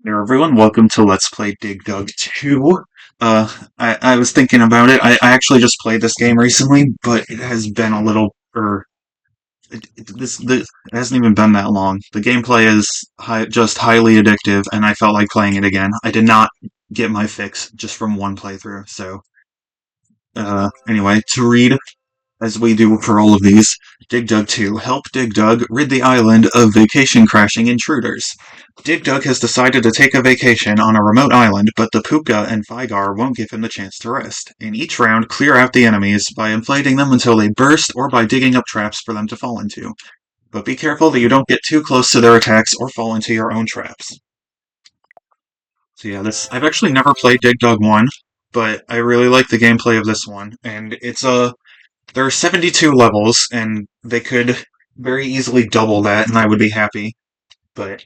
Hey everyone, welcome to Let's Play Dig Dug 2. I was thinking about it. I actually just played this game recently, but it has been a little, it hasn't even been that long. The gameplay is just highly addictive, and I felt like playing it again. I did not get my fix just from one playthrough, so, anyway, to read as we do for all of these. Dig Dug 2. Help Dig Dug rid the island of vacation-crashing intruders. Dig Dug has decided to take a vacation on a remote island, but the Puka and Vigar won't give him the chance to rest. In each round, clear out the enemies by inflating them until they burst or by digging up traps for them to fall into. But be careful that you don't get too close to their attacks or fall into your own traps. So yeah, I've actually never played Dig Dug 1, but I really like the gameplay of this one, and there are 72 levels, and they could very easily double that, and I would be happy. But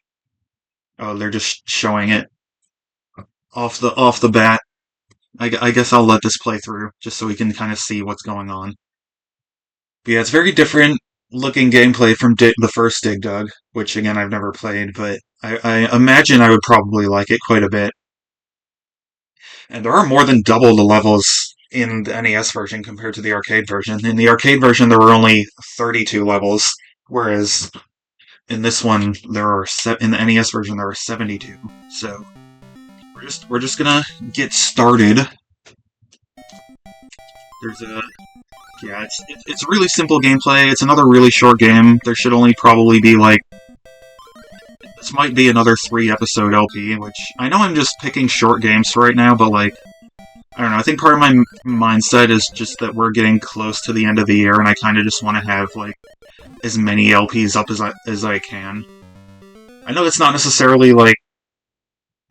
oh, they're just showing it off the bat. I guess I'll let this play through just so we can kind of see what's going on. But yeah, it's very different looking gameplay from the first Dig Dug, which again I've never played, but I imagine I would probably like it quite a bit. And there are more than double the levels in the NES version compared to the arcade version. In the arcade version, there were only 32 levels, whereas in this one, in the NES version there are 72. So we're just gonna get started. There's a yeah, it's really simple gameplay. It's another really short game. There should only probably be like this might be another 3 episode LP, which I know I'm just picking short games for right now, but like I don't know. I think part of my mindset is just that we're getting close to the end of the year, and I kind of just want to have like as many LPs up as I can. I know that's not necessarily like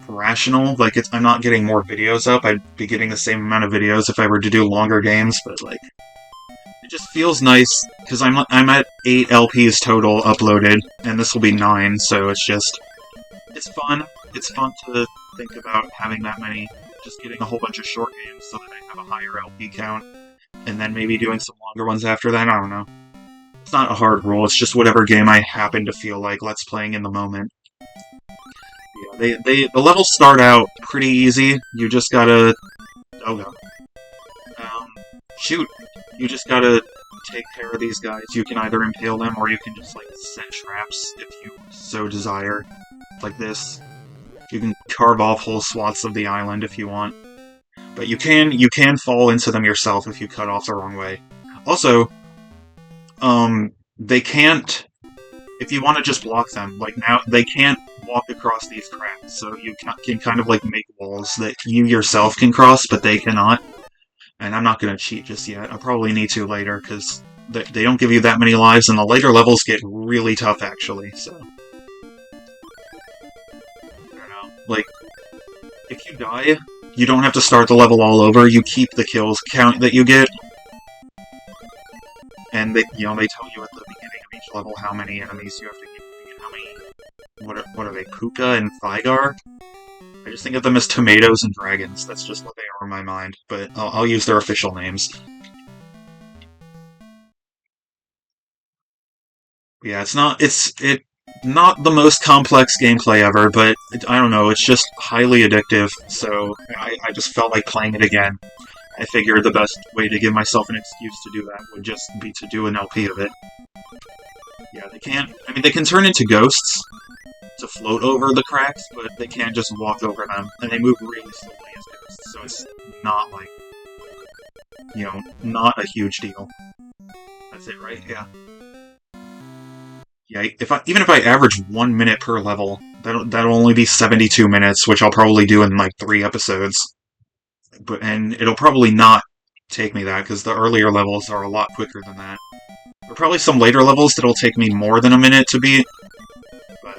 rational. Like I'm not getting more videos up. I'd be getting the same amount of videos if I were to do longer games, but like it just feels nice because I'm at 8 LPs total uploaded, and this will be 9. So it's fun. It's fun to think about having that many. Just getting a whole bunch of short games so that I have a higher LP count, and then maybe doing some longer ones after that. I don't know. It's not a hard rule. It's just whatever game I happen to feel like let's playing in the moment. Yeah, the levels start out pretty easy. You just gotta oh no, um, shoot. You just gotta take care of these guys. You can either impale them or you can just like set traps if you so desire, like this. You can carve off whole swaths of the island if you want, but you can fall into them yourself if you cut off the wrong way. Also, they can't. If you want to just block them, like now, they can't walk across these cracks, so you can kind of like make walls that you yourself can cross, but they cannot. And I'm not going to cheat just yet. I'll probably need to later, because they don't give you that many lives, and the later levels get really tough, actually, so. I don't know. Like, if you die, you don't have to start the level all over, you keep the kills count that you get, and they tell you at the beginning of each level how many enemies you have to defeat, how many, what are they, Puka and Vigar? I just think of them as tomatoes and dragons, that's just what they are in my mind, but I'll use their official names. Yeah, it's not the most complex gameplay ever, but I don't know, it's just highly addictive, so I just felt like playing it again. I figured the best way to give myself an excuse to do that would just be to do an LP of it. Yeah, they can turn into ghosts to float over the cracks, but they can't just walk over them, and they move really slowly as ghosts, so it's not like, not a huge deal. That's it, right? Yeah. Yeah, even if I average 1 minute per level, that'll only be 72 minutes, which I'll probably do in like 3 episodes. And it'll probably not take me that because the earlier levels are a lot quicker than that. There are probably some later levels that'll take me more than a minute to beat, but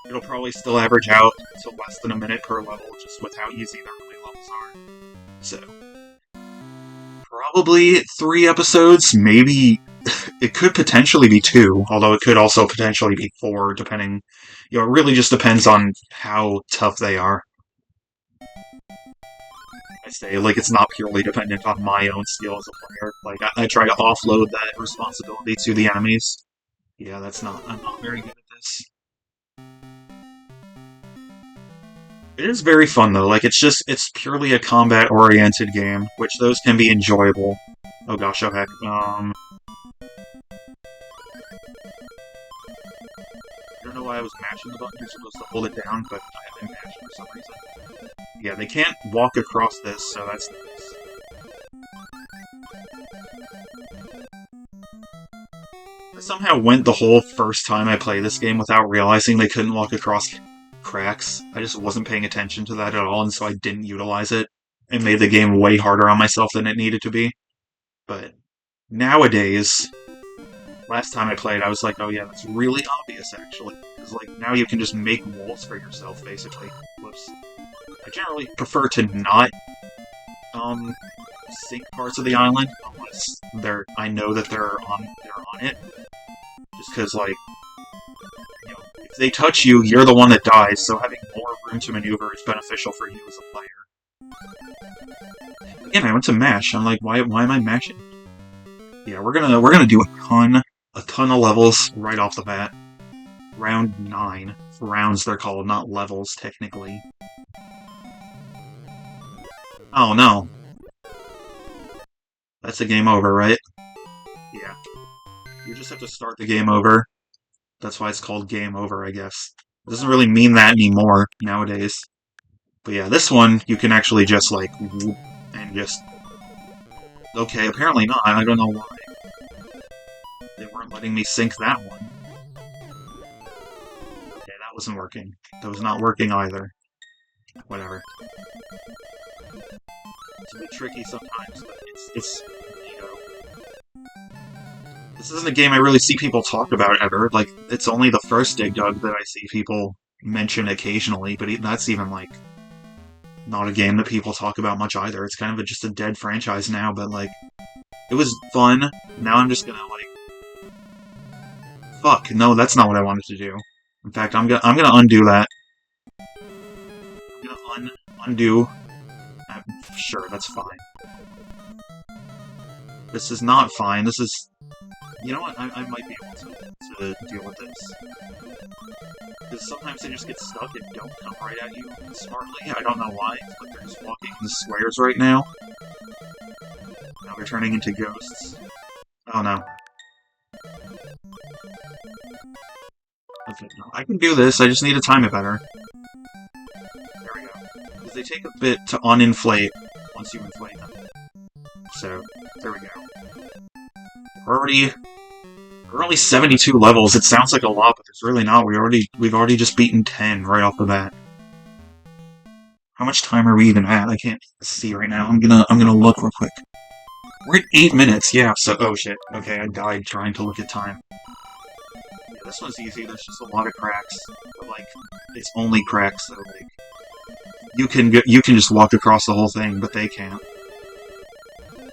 it'll probably still average out to less than a minute per level, just with how easy the early levels are. So, probably 3 episodes, maybe. It could potentially be 2, although it could also potentially be 4, depending. It really just depends on how tough they are. I say, like, it's not purely dependent on my own skill as a player. Like, I try to offload that responsibility to the enemies. Yeah, I'm not very good at this. It is very fun though. Like it's purely a combat-oriented game, which those can be enjoyable. Oh gosh, oh heck. I don't know why I was mashing the button. You're supposed to hold it down, but I mashed for some reason. Yeah, they can't walk across this, so that's nice. I somehow went the whole first time I played this game without realizing they couldn't walk across cracks. I just wasn't paying attention to that at all, and so I didn't utilize it. It made the game way harder on myself than it needed to be. But nowadays, last time I played, I was like, oh yeah, that's really obvious, actually. Because, like, now you can just make walls for yourself, basically. Whoops. I generally prefer to not, sink parts of the island, unless I know that they're on it. Just because, like, you know, if they touch you, you're the one that dies, so having more room to maneuver is beneficial for you as a player. Again, I went to mash. I'm like, why am I mashing? Yeah, we're gonna do a ton of levels right off the bat. Round 9. Rounds they're called, not levels, technically. Oh no. That's a game over, right? Yeah. You just have to start the game over. That's why it's called game over, I guess. It doesn't really mean that anymore nowadays. But yeah, this one, you can actually just, like, whoop, and just... Okay, apparently not. I don't know why. They weren't letting me sync that one. Okay, that wasn't working. That was not working either. Whatever. It's a bit tricky sometimes, but it's you know... This isn't a game I really see people talk about ever. Like, it's only the first Dig Dug that I see people mention occasionally, but that's even, like, not a game that people talk about much either. It's kind of just a dead franchise now, but, like, it was fun. Now I'm just gonna, like... Fuck, no, that's not what I wanted to do. In fact, I'm gonna undo that. I'm gonna undo... Sure, that's fine. This is not fine, this is... You know what, I might be able to deal with this. Because sometimes they just get stuck and don't come right at you smartly. I don't know why, but they're just walking in the squares right now. Now they're turning into ghosts. Oh no. Okay, no, I can do this, I just need to time it better. There we go. Because they take a bit to uninflate once you inflate them. So, there we go. We're only 72 levels. It sounds like a lot, but there's really not. We've already just beaten 10 right off the bat. How much time are we even at? I can't see right now. I'm gonna look real quick. We're at 8 minutes, yeah, so oh shit. Okay, I died trying to look at time. Yeah, this one's easy, there's just a lot of cracks. But like, it's only cracks, so like you can just walk across the whole thing, but they can't. I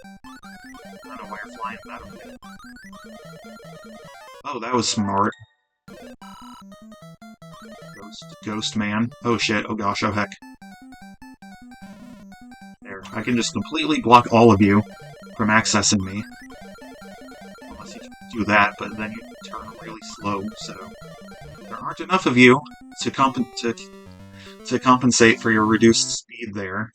don't know why you're flying that way. Oh, that was smart. Ghost man. Oh shit, oh gosh, oh heck. There, I can just completely block all of you from accessing me. Unless you do that, but then you turn really slow, so... There aren't enough of you to compensate for your reduced speed there.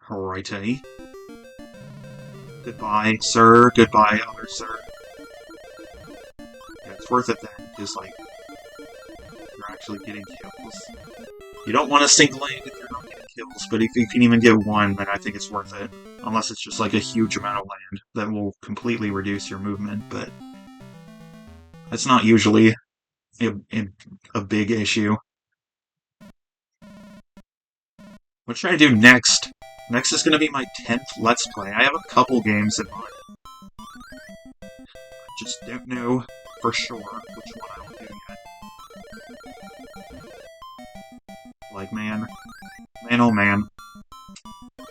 Alrighty. Goodbye, sir. Goodbye, other sir. Yeah, it's worth it then, because, like, you're actually getting kills. You don't want to sink lane if you're not getting kills, but if you can even get one, then I think it's worth it. Unless it's just, like, a huge amount of land that will completely reduce your movement, but... That's not usually a big issue. What should I do next? Next is going to be my 10th Let's Play. I have a couple games in mind. I just don't know for sure which one I will do yet. Like, man. Man, oh man. I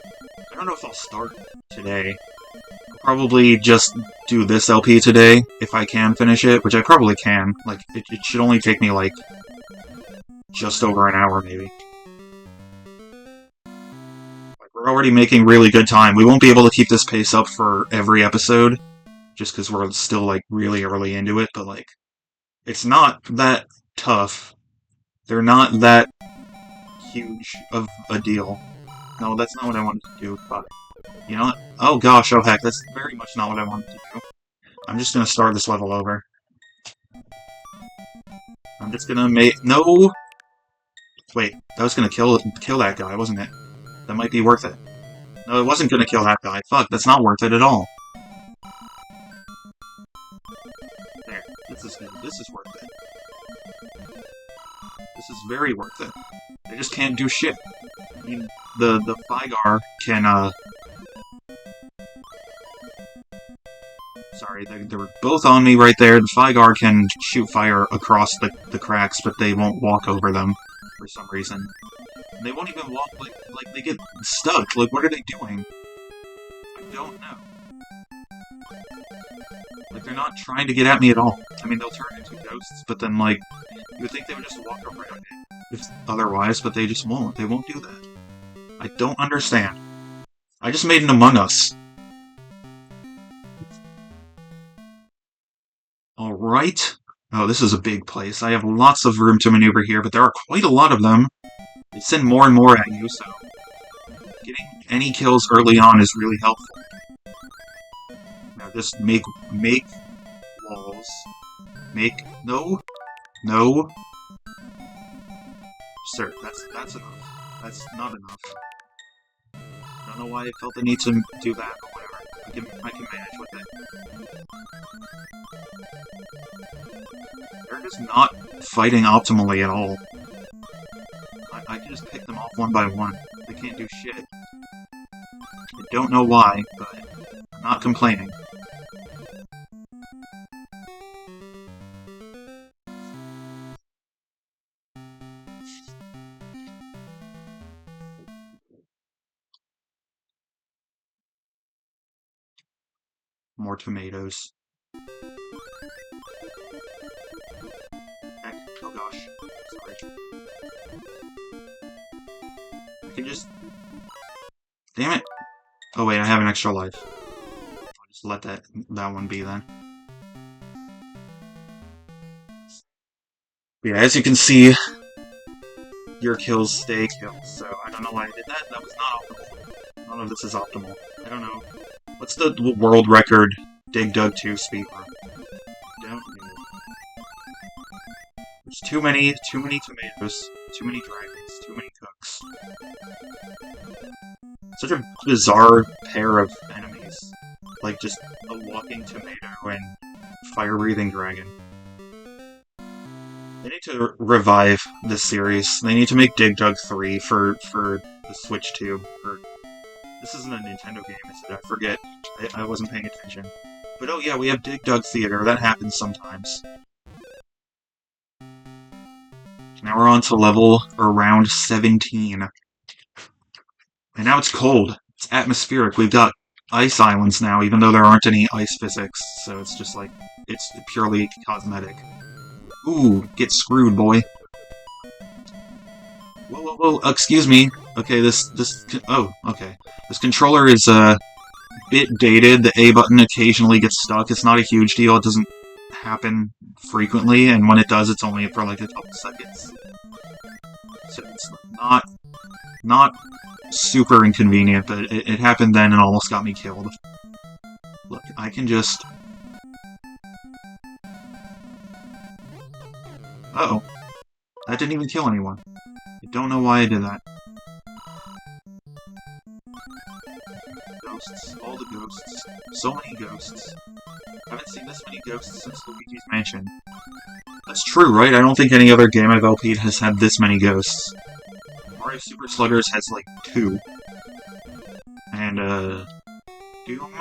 don't know if I'll start today. I'll probably just do this LP today, if I can finish it, which I probably can. Like, it should only take me, like, just over an hour, maybe. We're already making really good time. We won't be able to keep this pace up for every episode, just because we're still, like, really early into it, but, like, It's not that tough. They're not that huge of a deal. No, that's not what I wanted to do, but... You know what? Oh gosh, oh heck, that's very much not what I wanted to do. I'm just gonna start this level over. I'm just gonna make... No! Wait, that was gonna kill that guy, wasn't it? That might be worth it. No, it wasn't gonna kill that guy. Fuck, that's not worth it at all. There, this is good. This is worth it. This is very worth it. They just can't do shit. I mean, the Fygar can, Sorry, they're both on me right there. The Fygar can shoot fire across the cracks, but they won't walk over them for some reason. And they won't even walk like they get stuck. Like, what are they doing? I don't know. Like, they're not trying to get at me at all. I mean, they'll turn into ghosts, but then, like, you would think they would just walk around it otherwise, but they just won't. They won't do that. I don't understand. I just made an Among Us. Alright. Oh, this is a big place. I have lots of room to maneuver here, but there are quite a lot of them. They send more and more at you, so... Getting any kills early on is really helpful. Now just make walls. No! No! Sir, that's enough. That's not enough. I don't know why I felt the need to do that, but whatever. I can manage with it. They're just not fighting optimally at all. I can just pick them off one by one. They can't do shit. I don't know why, but I'm not complaining. More tomatoes. Heck, oh gosh. Sorry. I can just... Damn it! Oh wait, I have an extra life. I'll just let that one be then. Yeah, as you can see, your kills stay kills, so I don't know why I did that. That was not optimal. None of this is optimal. I don't know. What's the world record Dig Dug 2 speedrun? Don't know. There's too many tomatoes, too many dragons, too many cooks. Such a bizarre pair of enemies. Like just a walking tomato and fire-breathing dragon. They need to revive this series. They need to make Dig Dug 3 for the Switch 2. This isn't a Nintendo game, is it? I forget. I wasn't paying attention. But oh yeah, we have Dig Dug Theater. That happens sometimes. Now we're on to level around 17. And now it's cold. It's atmospheric. We've got ice islands now, even though there aren't any ice physics. So it's just like, it's purely cosmetic. Ooh, get screwed, boy. Whoa, whoa, whoa, excuse me. Okay, oh, okay. This controller is a bit dated. The A button occasionally gets stuck. It's not a huge deal. It doesn't happen frequently, and when it does, it's only for like a couple seconds. So it's not super inconvenient, but it happened then and almost got me killed. Look, I can just... Uh-oh. That didn't even kill anyone. I don't know why I did that. Ghosts. All the ghosts. So many ghosts. I haven't seen this many ghosts since Luigi's Mansion. That's true, right? I don't think any other game I've LP'd has had this many ghosts. Mario Super Sluggers has, like, 2. And, Doom?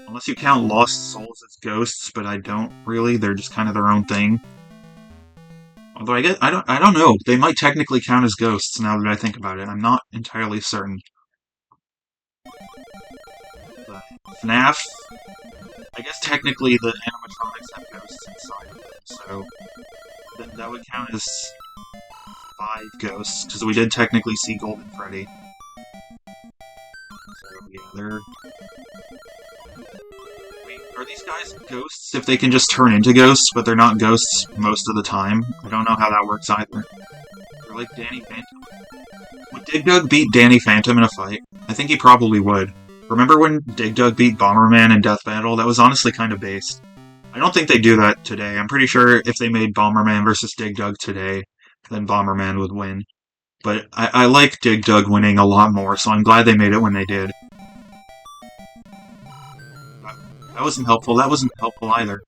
Unless you count Lost Souls as ghosts, but I don't really. They're just kind of their own thing. Although I don't know. They might technically count as ghosts now that I think about it. I'm not entirely certain. But FNAF, I guess technically the animatronics have ghosts inside of them, so that would count as 5 ghosts, because we did technically see Golden Freddy. So yeah, Are these guys ghosts if they can just turn into ghosts, but they're not ghosts most of the time? I don't know how that works either. They're like Danny Phantom. Would Dig Dug beat Danny Phantom in a fight? I think he probably would. Remember when Dig Dug beat Bomberman in Death Battle? That was honestly kind of based. I don't think they do that today. I'm pretty sure if they made Bomberman versus Dig Dug today, then Bomberman would win. But I like Dig Dug winning a lot more, so I'm glad they made it when they did. That wasn't helpful. That wasn't helpful either.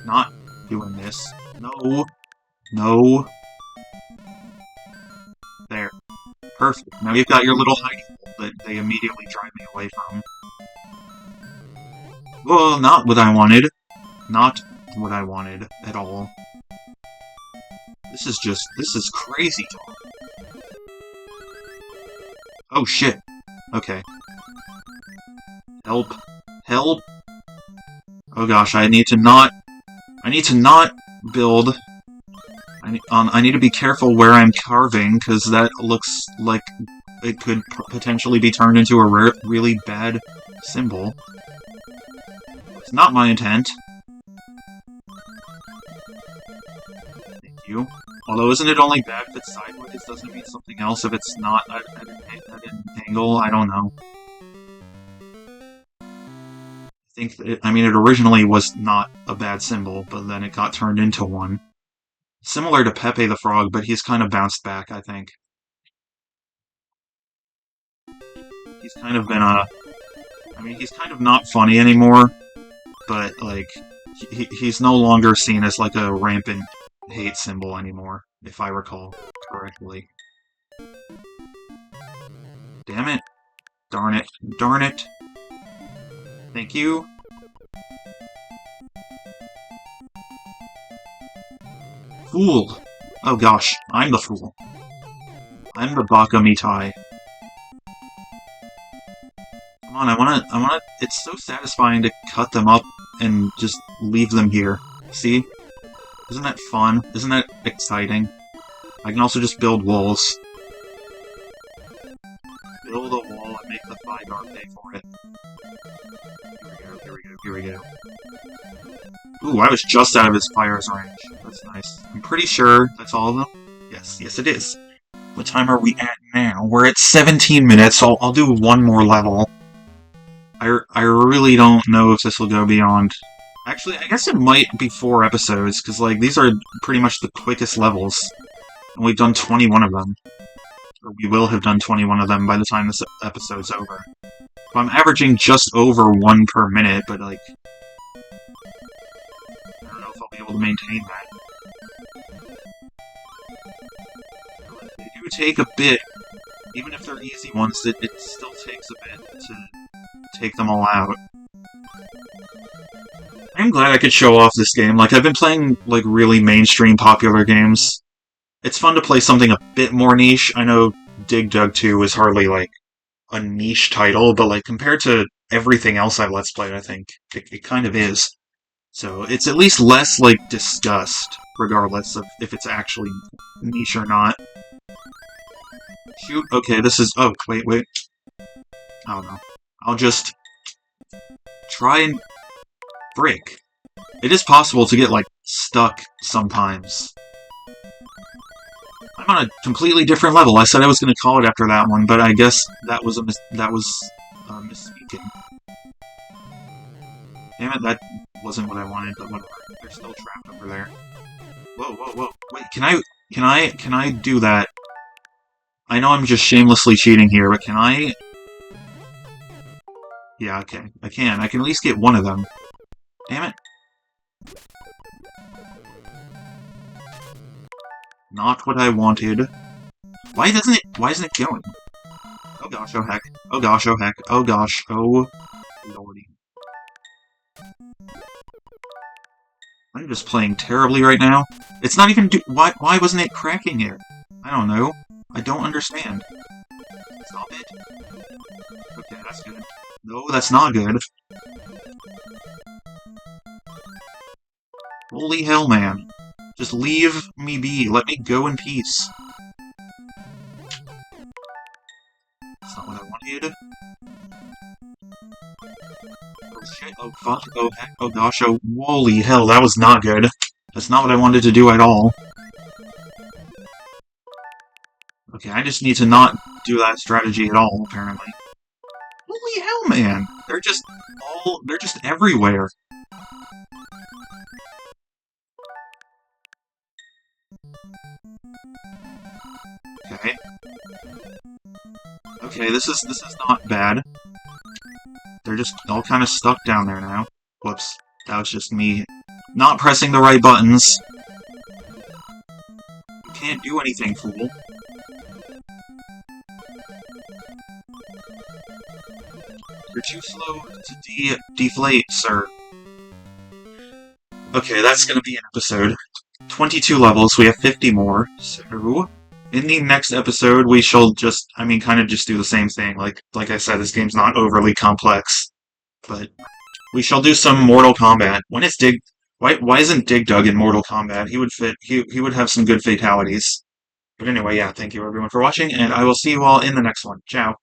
Not doing this. No. No. There. Perfect. Now you've got your little hiding hole that they immediately drive me away from. Well, not what I wanted. Not what I wanted at all. This is crazy talk. Oh shit. Okay. Help. Help. Oh gosh, I need to not build. I need to be careful where I'm carving, because that looks like it could potentially be turned into a really bad symbol. It's not my intent. Thank you. Although, isn't it only bad if it's sideways? Doesn't it mean something else if it's not at an angle? I don't know. I mean, it originally was not a bad symbol, but then it got turned into one. Similar to Pepe the Frog, but he's kind of bounced back, I think. He's kind of been I mean, he's kind of not funny anymore, but, like, he's no longer seen as, like, a rampant hate symbol anymore, if I recall correctly. Damn it. Darn it. Darn it. Thank you. Fool! Oh gosh, I'm the fool. I'm the Baka Mitai. Come on, I wanna... It's so satisfying to cut them up and just leave them here. See? Isn't that fun? Isn't that exciting? I can also just build walls. Build a wall and make the Thygar pay for it. Here we go, here we go. Ooh, I was just out of his fire's range. That's nice. I'm pretty sure that's all of them. Yes, yes it is. What time are we at now? We're at 17 minutes, so I'll do one more level. I really don't know if this will go beyond... Actually, I guess it might be 4 episodes, because, like, these are pretty much the quickest levels. And we've done 21 of them. Or we will have done 21 of them by the time this episode's over. So I'm averaging just over 1 per minute, but, like... I don't know if I'll be able to maintain that. They do take a bit. Even if they're easy ones, it still takes a bit to take them all out. I'm glad I could show off this game. Like, I've been playing, like, really mainstream popular games. It's fun to play something a bit more niche. I know Dig Dug 2 is hardly, like, a niche title, but, like, compared to everything else I've Let's Played, I think it kind of is. So, it's at least less, like, discussed, regardless of if it's actually niche or not. Shoot, okay, this is... Oh, wait. I don't know. I'll just... try and... Frick. It is possible to get, like, stuck sometimes. I'm on a completely different level. I said I was going to call it after that one, but I guess that was misspeaking. Damn it, that wasn't what I wanted, but whatever. They're still trapped over there. Whoa. Wait, can I do that? I know I'm just shamelessly cheating here, but can I... Yeah, okay. I can at least get one of them. Damn it. Not what I wanted. Why isn't it going? Oh gosh, oh heck. Oh gosh, oh heck. Oh gosh, oh lordy. I'm just playing terribly right now. It's not even why wasn't it cracking it? I don't know. I don't understand. Stop it. Okay, that's good. No, that's not good. Holy hell, man. Just leave me be. Let me go in peace. That's not what I wanted. Fuck, oh heck, oh gosh, oh holy hell, that was not good. That's not what I wanted to do at all. Okay, I just need to not do that strategy at all, apparently. Holy hell, man! They're just everywhere. Okay. Okay, this is not bad. They're just all kind of stuck down there now. Whoops. That was just me not pressing the right buttons. You can't do anything, fool. You're too slow to deflate, sir. Okay, that's gonna be an episode. 22 levels, we have 50 more, so... In the next episode, we shall just, kind of just do the same thing. Like I said, this game's not overly complex. But we shall do some Mortal Kombat. When is Dig... Why isn't Dig Dug in Mortal Kombat? He would fit... He would have some good fatalities. But anyway, yeah, thank you everyone for watching, and I will see you all in the next one. Ciao.